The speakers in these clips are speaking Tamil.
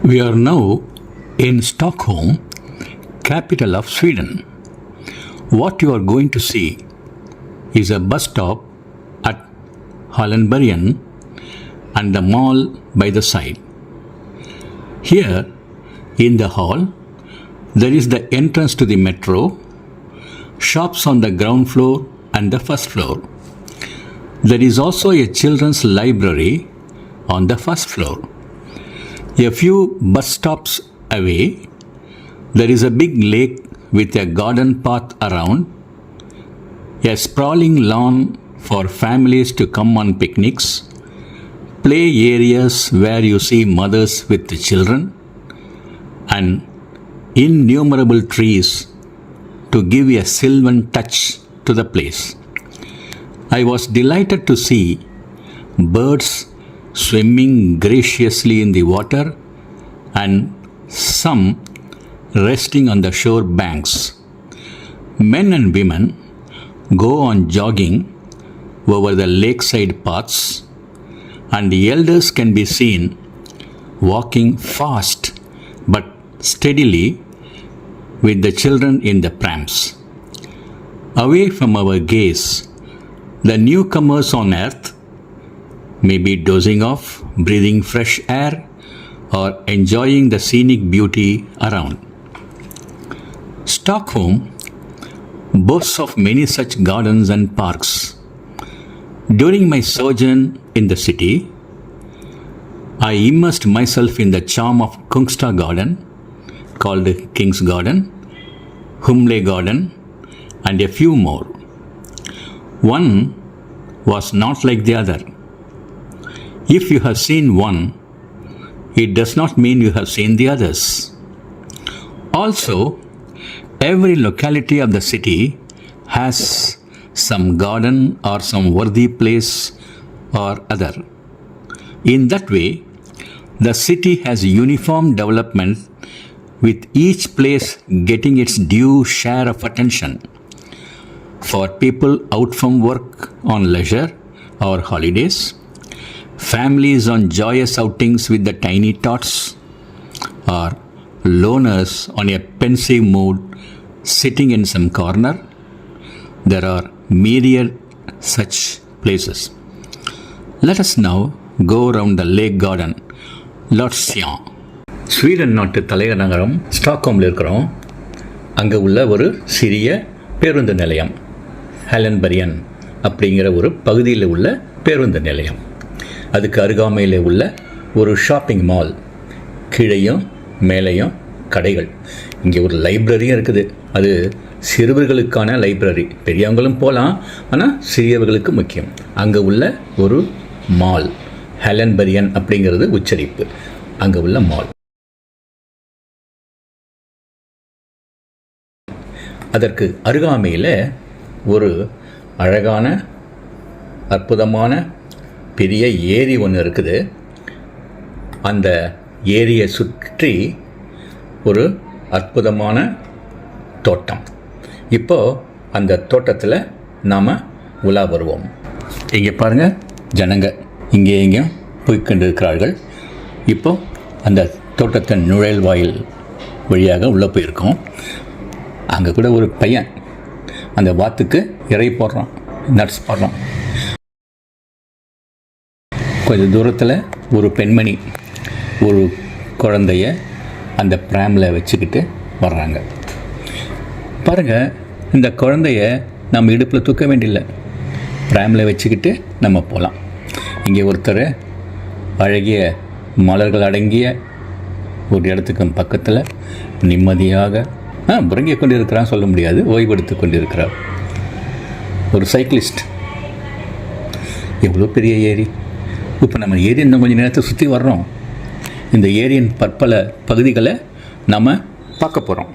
We are now in Stockholm, capital of Sweden. What you are going to see is a bus stop at Hallenbergen and the mall by the side. Here, in the hall, there is the entrance to the metro, shops on the ground floor and the first floor. There is also a children's library on the first floor. A few bus stops away, there is a big lake with a garden path around, a sprawling lawn for families to come on picnics, play areas where you see mothers with the children, and innumerable trees to give a sylvan touch to the place. I was delighted to see birds swimming graciously in the water and some resting on the shore banks. Men and women go on jogging over the lakeside paths, and the elders can be seen walking fast but steadily with the children in the prams. Away from our gaze, the newcomers on earth may be dozing off, breathing fresh air, or enjoying the scenic beauty around. Stockholm boasts of many such gardens and parks. During my sojourn in the city, I immersed myself in the charm of Kungsta Garden, called King's Garden, Humle Garden, and a few more. One was not like the other. If you have seen one, it does not mean you have seen the others. Also, every locality of the city has some garden or some worthy place or other. In that way, the city has uniform development, with each place getting its due share of attention. For people out from work on leisure or holidays, families on joyous outings with the tiny tots, or loners on a pensive mood sitting in some corner, there are myriad such places. Let us now go around the lake garden, Lotzian. Sweden நாட்டு தலைநகர் நகரம் ஸ்டாக்ஹோமில் இருக்கிறோம். அங்கே உள்ள ஒரு சிறிய பேருந்து நிலையம், ஹெலன்பரியன் அப்படிங்கிற ஒரு பகுதியில் உள்ள பேருந்து நிலையம். அதுக்கு அருகாமையில் உள்ள ஒரு ஷாப்பிங் மால், கீழையும் மேலேயும் கடைகள். இங்கே ஒரு லைப்ரரியும் இருக்குது. அது சிறுவர்களுக்கான லைப்ரரி, பெரியவங்களும் போகலாம், ஆனால் சிறியவர்களுக்கு முக்கியம். அங்கே உள்ள ஒரு மால், ஹெலன்பரியன் அப்படிங்கிறது உச்சரிப்பு, அங்கே உள்ள மால். அதற்கு அருகாமையில் ஒரு அழகான அற்புதமான பெரிய ஏரி ஒன்று இருக்குது. அந்த ஏரியை சுற்றி ஒரு அற்புதமான தோட்டம். இப்போது அந்த தோட்டத்தில் நாம் உலா வருவோம். இங்கே பாருங்கள், ஜனங்க இங்கே எங்கேயும் போய்கொண்டு இருக்கிறார்கள். இப்போது அந்த தோட்டத்தின் நுழைவாயில் வழியாக உள்ளே போயிருக்கோம். அங்கே கூட ஒரு பையன் அந்த வாத்துக்கு இறை போடுறான், நட்ஸ் போடுறான். கொஞ்சம் தூரத்தில் ஒரு பெண்மணி ஒரு குழந்தைய அந்த ப்ராமில் வச்சுக்கிட்டு வர்றாங்க. பாருங்கள், இந்த குழந்தைய நம்ம இடுப்பில் தூக்க வேண்டியில்லை, ப்ராமில் வச்சுக்கிட்டு நம்ம போகலாம். இங்கே ஒருத்தர் அழகிய மலர்கள் அடங்கிய ஒரு இடத்துக்கு பக்கத்தில் நிம்மதியாக உறங்கிக் கொண்டு இருக்கிறான்னு சொல்ல முடியாது, ஓய்வெடுத்து கொண்டு இருக்கிறார். ஒரு சைக்கிளிஸ்ட். எவ்வளோ பெரிய ஏரி! இப்போ நம்ம ஏரி இன்னும் கொஞ்சம் நேரத்தை சுற்றி வர்றோம். இந்த ஏரியின் பற்பல பகுதிகளை நம்ம பார்க்க போகிறோம்.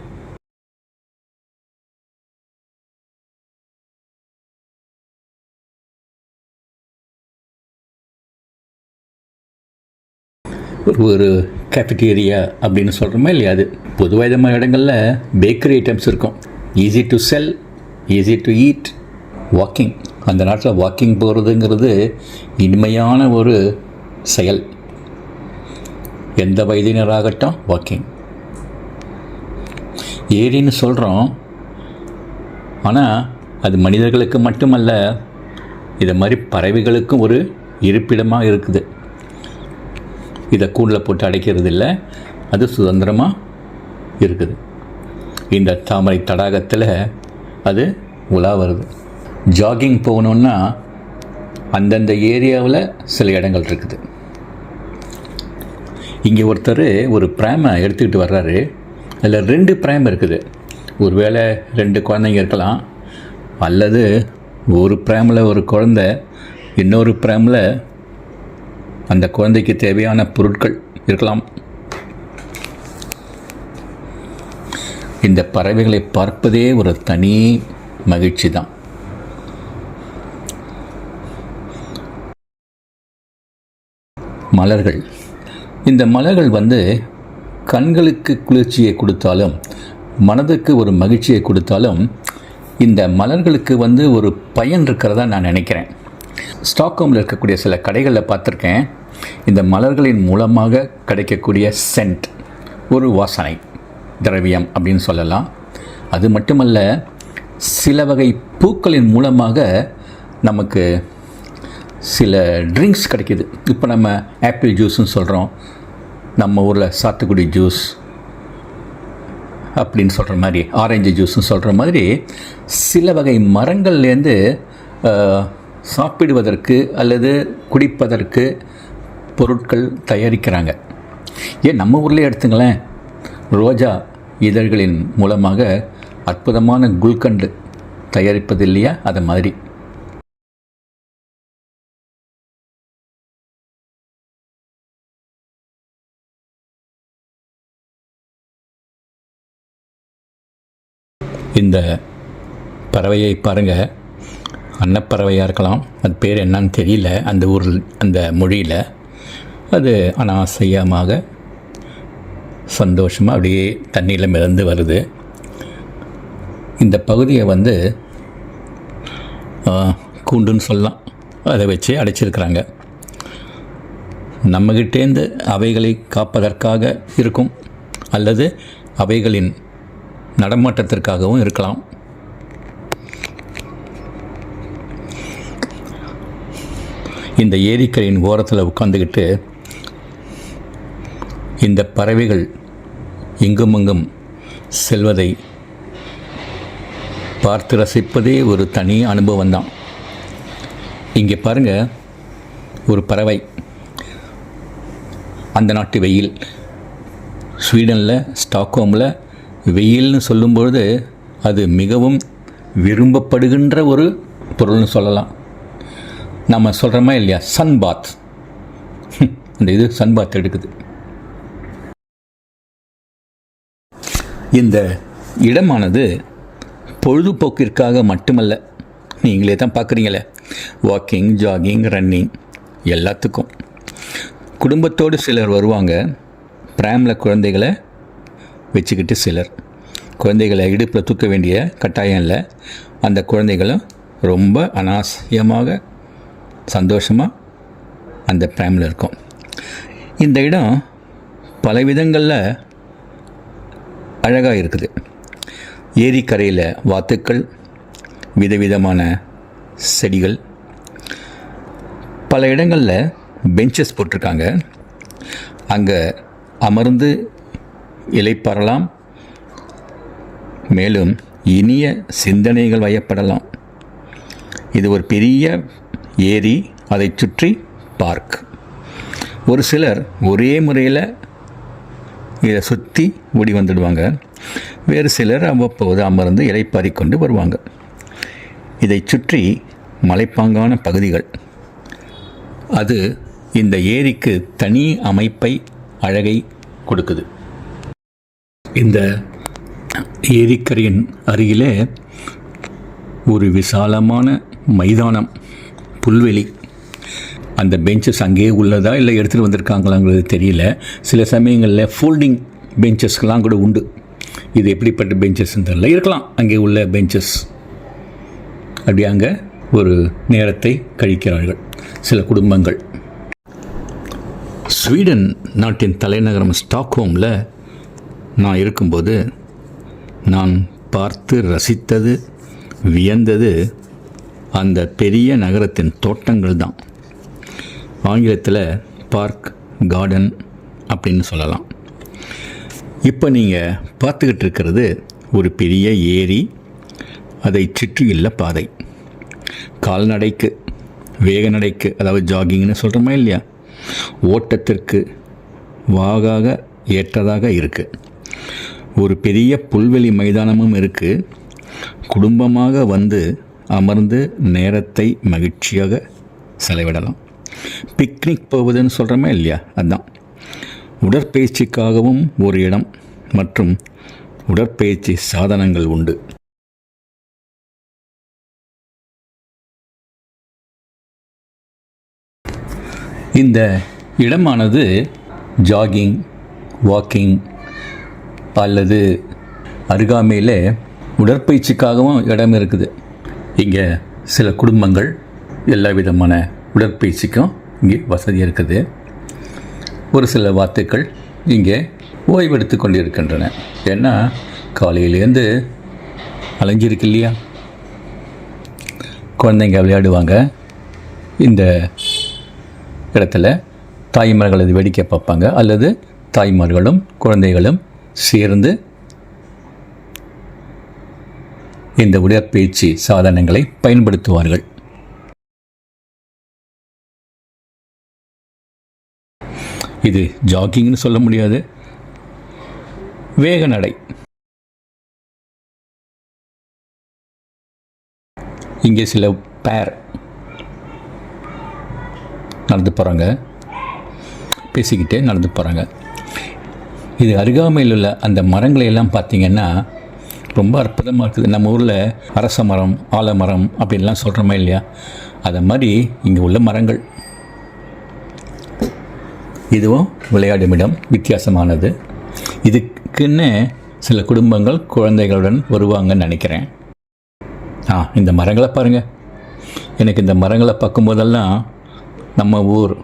ஒரு கேஃபிட்டேரியா அப்படின்னு சொல்கிறோமா இல்லையா, அது பொதுவாக இந்த மாதிரி இடங்களில் பேக்கரி ஐட்டம்ஸ் இருக்கும். Easy to sell, easy to eat. Walking, அந்த நாட்டில் வாக்கிங் போகிறதுங்கிறது இனிமையான ஒரு செயல். எந்த வயதினராகட்டும் வாக்கிங். ஏரின்னு சொல்கிறோம், ஆனால் அது மனிதர்களுக்கு மட்டுமல்ல, இதை மாதிரி பறவைகளுக்கும் ஒரு இருப்பிடமாக இருக்குது. இதை கூண்டில் போட்டு அடைக்கிறது இல்லை, அது சுதந்திரமாக இருக்குது. இந்த தாமரை தடாகத்தில் அது உலா வருது. ஜாகிங் போகணுன்னா அந்தந்த ஏரியாவில் சில இடங்கள் இருக்குது. இங்கே ஒருத்தர் ஒரு ப்ராமை எடுத்துக்கிட்டு வர்றாரு. அதில் 2 ப்ராம் இருக்குது. ஒருவேளை 2 குழந்தைங்க இருக்கலாம், அல்லது ஒரு ப்ராமில் ஒரு குழந்தை, இன்னொரு ப்ராமில் அந்த குழந்தைக்கு தேவையான பொருட்கள் இருக்கலாம். இந்த பறவைகளை பார்ப்பதே ஒரு தனி மகிழ்ச்சி தான். மலர்கள், இந்த மலர்கள் கண்களுக்கு குளிர்ச்சியை கொடுத்தாலும் மனதுக்கு ஒரு மகிழ்ச்சியை கொடுத்தாலும் இந்த மலர்களுக்கு ஒரு பயன் இருக்கிறதா நான் நினைக்கிறேன். ஸ்டாக்ஹோமில் இருக்கக்கூடிய சில கடைகளில் பார்த்துருக்கேன். இந்த மலர்களின் மூலமாக கிடைக்கக்கூடிய சென்ட், ஒரு வாசனை திரவியம் அப்படின்னு சொல்லலாம். அது மட்டுமல்ல, சில வகை பூக்களின் மூலமாக நமக்கு சில ட்ரிங்க்ஸ் கிடைக்கிது. இப்போ நம்ம ஆப்பிள் ஜூஸ்ன்னு சொல்கிறோம், நம்ம ஊரில் சாத்துக்குடி ஜூஸ் அப்படின்னு சொல்கிற மாதிரி, ஆரஞ்சு ஜூஸ்ன்னு சொல்கிற மாதிரி சில வகை மரங்கள்லேருந்து சாப்பிடுவதற்கு அல்லது குடிப்பதற்கு பொருட்கள் தயாரிக்கிறாங்க. ஏன் நம்ம ஊர்லேயே எடுத்துங்களேன், ரோஜா இதழ்களின் மூலமாக அற்புதமான குல்கண்டு தயாரிப்பது இல்லையா, அது மாதிரி. இந்த பறவையை பாருங்கள், அன்னப்பறவையாக இருக்கலாம், அது பேர் என்னன்னு தெரியல அந்த ஊரில், அந்த மொழியில். அது அனாவசியமாக சந்தோஷமாக அப்படியே தண்ணியில் மிதந்து வருது. இந்த பகுதியை கூண்டுன்னு சொல்லலாம், அதை வச்சு அடைச்சிருக்கிறாங்க. நம்மகிட்டேருந்து அவைகளை காப்பதற்காக இருக்கும், அல்லது அவைகளின் நடமாட்டத்திற்காகவும் இருக்கலாம். இந்த ஏரிக்கரையின் ஓரத்தில் உட்காந்துக்கிட்டு இந்த பறவைகள் இங்குமங்கும் செல்வதை பார்த்து ரசிப்பதே ஒரு தனி அனுபவம் தான். இங்கே பாருங்கள், ஒரு பறவை, அந்த நாட்டு வெயில், ஸ்வீடனில் ஸ்டாக்ஹோமில் வெயில்னு சொல்லும்பொழுது அது மிகவும் விரும்பப்படுகின்ற ஒரு பொருள்னு சொல்லலாம். நம்ம சொல்கிறோமா இல்லையா, சன் பாத், அந்த இது சன் பாத் எடுக்குது. இந்த இடமானது பொழுதுபோக்கிற்காக மட்டுமல்ல, நீங்களே தான் பார்க்குறீங்களே, வாக்கிங், ஜாகிங், ரன்னிங் எல்லாத்துக்கும். குடும்பத்தோடு சிலர் வருவாங்க, ப்ராமில் குழந்தைகளை வச்சுக்கிட்டு. சிலர் குழந்தைகளை இடுப்பில் தூக்க வேண்டிய கட்டாயம் இல்லை, அந்த குழந்தைகளும் ரொம்ப அனாவசியமாக சந்தோஷமாக அந்த ப்ராமில் இருக்கும். இந்த இடம் பல விதங்களில் அழகாக இருக்குது. ஏரிக்கரையில் வாத்துக்கள், விதவிதமான செடிகள், பல இடங்களில் பெஞ்சஸ் போட்டிருக்காங்க. அங்கே அமர்ந்து இளைப்பாறலாம், மேலும் இனிய சிந்தனைகள் வயப்படலாம். இது ஒரு பெரிய ஏரி, அதை சுற்றி பார்க். ஒரு சிலர் ஒரே முறையில் இதை சுற்றி ஓடி வந்துடுவாங்க, வேறு சிலர் அவ்வப்போது அமர்ந்து இளைப்பாறிக்கொண்டு வருவாங்க. இதை சுற்றி மலைப்பாங்கான பகுதிகள், அது இந்த ஏரிக்கு தனி அமைப்பை, அழகை கொடுக்குது. இந்த ஏரிக்கரையின் அருகிலே ஒரு விசாலமான மைதானம், புல்வெளி. அந்த பெஞ்சஸ் அங்கேயே உள்ளதா இல்லை எடுத்துகிட்டு வந்திருக்காங்களாங்கிறது தெரியல. சில சமயங்களில் ஃபோல்டிங் பெஞ்சஸ்க்கெலாம் கூட உண்டு. இது எப்படிப்பட்ட பெஞ்சஸ்ன்னு தெரியல, இருக்கலாம் அங்கே உள்ள பெஞ்சஸ். அப்படி அங்கே ஒரு நேரத்தை கழிக்கிறார்கள் சில குடும்பங்கள். ஸ்வீடன் நாட்டின் தலைநகரம் ஸ்டாக்ஹோமில் நான் இருக்கும்போது நான் பார்த்து ரசித்தது, வியந்தது அந்த பெரிய நகரத்தின் தோட்டங்கள் தான். ஆங்கிலத்தில் பார்க், கார்டன் அப்படின்னு சொல்லலாம். இப்போ நீங்கள் பார்த்துக்கிட்டு இருக்கிறது ஒரு பெரிய ஏரி, அதை சுற்றியுள்ள பாதை. கால்நடைக்கு, வேக நடைக்கு, அதாவது ஜாகிங்னு சொல்கிறோமா இல்லையா, ஓட்டத்திற்கு வாகாக ஏற்றதாக இருக்குது. ஒரு பெரிய புல்வெளி மைதானமும் இருக்குது. குடும்பமாக வந்து அமர்ந்து நேரத்தை மகிழ்ச்சியாக செலவிடலாம். பிக்னிக் போவதுன்னு சொல்கிறோமா இல்லையா, அதுதான். உடற்பயிற்சிக்காகவும் ஒரு இடம் மற்றும் உடற்பயிற்சி சாதனங்கள் உண்டு. இந்த இடமானது ஜாகிங், வாக்கிங் அல்லது அருகாமையில் உடற்பயிற்சிக்காகவும் இடம் இருக்குது. இங்கே சில குடும்பங்கள் எல்லா விதமான உடற்பயிற்சிக்கும் இங்கே வசதி இருக்குது. ஒரு சில வாத்துக்கள் இங்கே ஓய்வெடுத்து கொண்டு இருக்கின்றன. ஏன்னா காலையிலேருந்து அலைஞ்சிருக்கு இல்லையா, குழந்தைங்க விளையாடுவாங்க. இந்த இடத்துல தாய்மார்கள் அது வேடிக்கை பார்ப்பாங்க, அல்லது தாய்மார்களும் குழந்தைகளும் சேர்ந்து இந்த உடற்பயிற்சி சாதனங்களை பயன்படுத்துவார்கள். இது ஜாகிங்னு சொல்ல முடியாது, வேக நடை. இங்கே சில பேர் நடந்து போகிறாங்க, பேசிக்கிட்டே நடந்து போகிறாங்க. இது அருகாமையில் உள்ள அந்த மரங்களை எல்லாம் பார்த்திங்கன்னா ரொம்ப அற்புதமாக இருக்குது. நம்ம ஊரில் அரச மரம், ஆலமரம் அப்படின்லாம் சொல்கிறோமா இல்லையா, அதை மாதிரி இங்கே உள்ள மரங்கள். இதுவும் விளையாடும் இடம், வித்தியாசமானது. இதுக்குன்னு சில குடும்பங்கள் குழந்தைகளுடன் வருவாங்கன்னு நினைக்கிறேன். இந்த மரங்களை பாருங்கள். எனக்கு இந்த மரங்களை பார்க்கும்போதெல்லாம் நம்ம ஊர்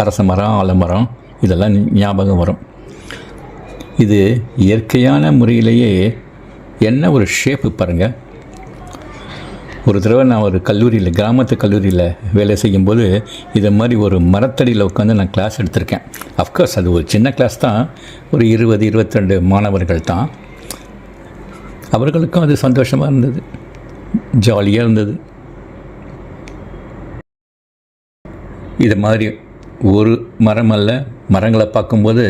அரச மரம், ஆலமரம் இதெல்லாம் ஞாபகம் வரும். இது இயற்கையான முறையிலேயே என்ன ஒரு ஷேப்பு பாருங்கள். ஒரு தடவை நான் ஒரு கல்லூரியில், கிராமத்து கல்லூரியில் வேலை செய்யும்போது இதை மாதிரி ஒரு மரத்தடியில் உட்காந்து நான் கிளாஸ் எடுத்திருக்கேன். அஃப்கோர்ஸ் அது ஒரு சின்ன கிளாஸ் தான், ஒரு 20-22 மாணவர்கள் தான். அவர்களுக்கும் அது சந்தோஷமாக இருந்தது, ஜாலியாக இருந்தது. இது மாதிரி ஒரு மரம் அல்ல, மரங்களை பார்க்கும்போது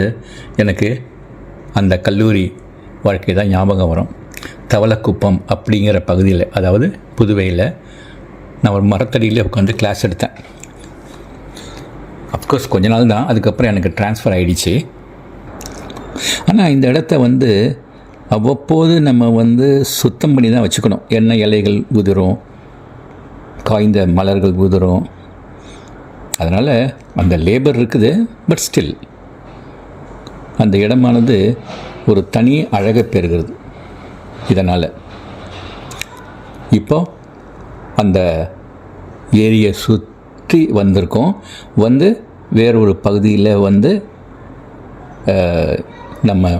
எனக்கு அந்த கல்லூரி வாழ்க்கை தான் ஞாபகம் வரும். தவளக்குப்பம் அப்படிங்கிற பகுதியில், அதாவது புதுவையில், நான் ஒரு மரத்தடியில் உட்காந்து கிளாஸ் எடுத்தேன். அஃப்கோர்ஸ் கொஞ்ச நாள் தான், அதுக்கப்புறம் எனக்கு ட்ரான்ஸ்ஃபர் ஆகிடுச்சு. ஆனால் இந்த இடத்த அவ்வப்போது நம்ம சுத்தம் பண்ணி தான் வச்சுக்கணும். என்ன இலைகள் உதிரும், காய்ந்த மலர்கள் உதிரும். அதனால் அந்த லேபர் இருக்குது, பட் ஸ்டில் அந்த இடமானது ஒரு தனி அழகை பெறுகிறது. இதனால் இப்போ அந்த ஏரியை சுற்றி வந்திருக்கோம். வேறொரு பகுதியில் நம்ம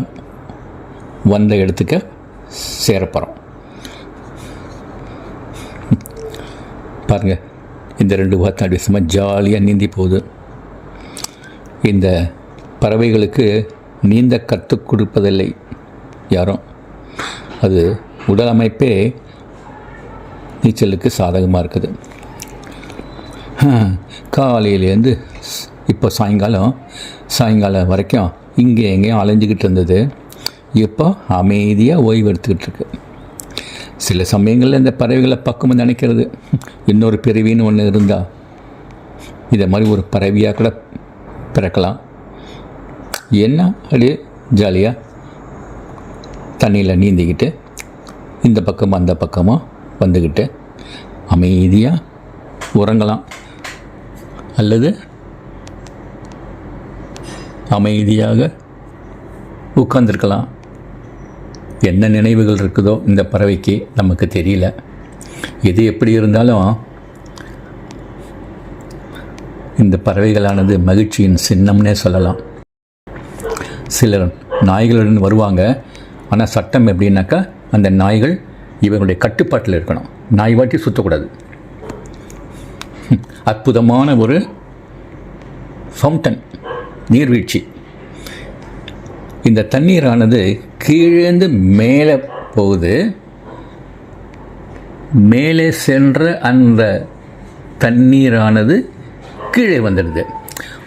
வந்த இடத்துக்கு சேரப்போகிறோம். பாருங்கள், இந்த 2 வாத்தாடி சும்மா ஜாலியாக நீந்தி போகுது. இந்த பறவைகளுக்கு நீந்த கற்றுக் கொடுப்பதில்லை யாரும். அது உடல் அமைப்பே நீச்சலுக்கு சாதகமாக இருக்குது. காலையிலேருந்து இப்போ சாயங்காலம் வரைக்கும் இங்கே எங்கேயும் அலைஞ்சிக்கிட்டு இருந்தது. இப்போ அமைதியாக ஓய்வு எடுத்துக்கிட்டு இருக்கு. சில சமயங்களில் இந்த பறவைகளை பார்க்கும்போது நினைக்கிறது, இன்னொரு பிறவின்னு ஒன்று இருந்தால் இதை மாதிரி ஒரு பறவையாக கூட பிறக்கலாம். என்ன அப்படியே ஜாலியாக தண்ணியில் நீந்திக்கிட்டு இந்த பக்கமும் அந்த பக்கமும் வந்துக்கிட்டு அமைதியாக உறங்கலாம். அல்லது அமைதியாக உட்கார்ந்திருக்கலாம். என்ன நினைவுகள் இருக்குதோ இந்த பறவைக்கு நமக்கு தெரியல. எது எப்படி இருந்தாலும் இந்த பறவைகளானது மகிழ்ச்சியின் சின்னம்னே சொல்லலாம். சிலர் நாய்களுடன் வருவாங்க. ஆனால் சட்டம் எப்படின்னாக்கா அந்த நாய்கள் இவங்களுடைய கட்டுப்பாட்டில் இருக்கணும். நாய் வாட்டி சுற்றக்கூடாது. அற்புதமான ஒரு ஃபவுண்டன், நீர்வீழ்ச்சி. இந்த தண்ணீரானது கீழேந்து மேலே போகுது. மேலே சென்ற அந்த தண்ணீரானது கீழே வந்துடுது.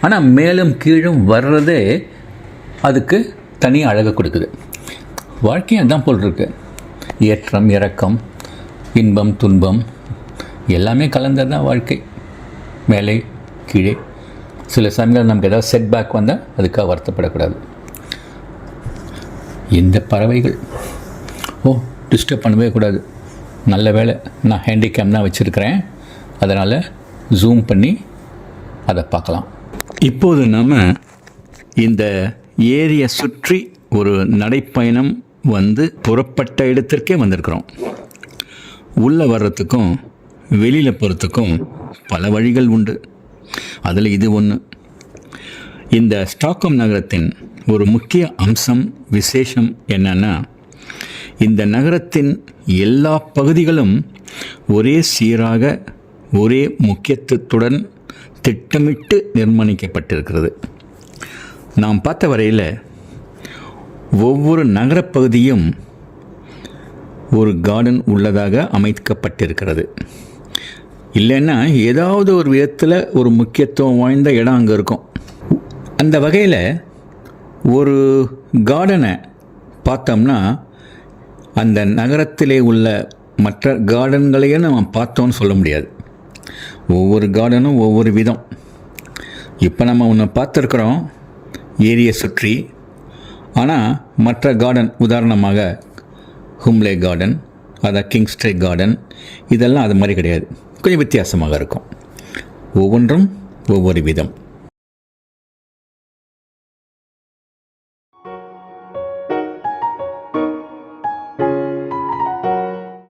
ஆனால் மேலும் கீழும் வர்றதே அதுக்கு தனி அழகை கொடுக்குது. வாழ்க்கையும் அதான் போல் இருக்கு. ஏற்றம் இறக்கம், இன்பம் துன்பம் எல்லாமே கலந்தது தான் வாழ்க்கை. மேலே கீழே. சில சமயங்கள் நமக்கு ஏதாவது செட்பேக் வந்தால் அதுக்காக வருத்தப்படக்கூடாது. இந்த பறவைகள் டிஸ்டர்ப் பண்ணவே கூடாது. நல்ல வேளை நான் ஹேண்டிகேம் தான் வச்சுருக்கிறேன். அதனால் ஜூம் பண்ணி அதை பார்க்கலாம். இப்போது நாம் இந்த ஏரியை சுற்றி ஒரு நடைப்பயணம் புறப்பட்ட இடத்திற்கே வந்திருக்கிறோம். உள்ளே வர்றதுக்கும் வெளியில் போகிறதுக்கும் பல வழிகள் உண்டு. அதில் இது ஒன்று. இந்த ஸ்டாக்ஹோம் நகரத்தின் ஒரு முக்கிய அம்சம், விசேஷம் என்னன்னா, இந்த நகரத்தின் எல்லா பகுதிகளும் ஒரே சீராக, ஒரே முக்கியத்துவத்துடன் திட்டமிட்டு நிர்மாணிக்கப்பட்டிருக்கிறது. நாம் பார்த்த வரையில் ஒவ்வொரு நகரப்பகுதியும் ஒரு கார்டன் உள்ளதாக அமைக்கப்பட்டிருக்கிறது. இல்லைன்னா ஏதாவது ஒரு விதத்தில் ஒரு முக்கியத்துவம் வாய்ந்த இடம் அங்கே இருக்கும். அந்த வகையில் ஒரு கார்டனை பார்த்தோம்னா அந்த நகரத்திலே உள்ள மற்ற கார்டன்களையே நம்ம பார்த்தோன்னு சொல்ல முடியாது. ஒவ்வொரு கார்டனும் ஒவ்வொரு விதம். இப்போ நம்ம ஒன்று பார்த்துருக்குறோம் ஏரியை சுற்றி. ஆனால் மற்ற கார்டன், உதாரணமாக ஹும்லே கார்டன், அதான் கிங்ஸ்ட்ரே கார்டன், இதெல்லாம் அது மாதிரி கிடையாது. கொஞ்சம் வித்தியாசமாக இருக்கும். ஒவ்வொன்றும் ஒவ்வொரு விதம்.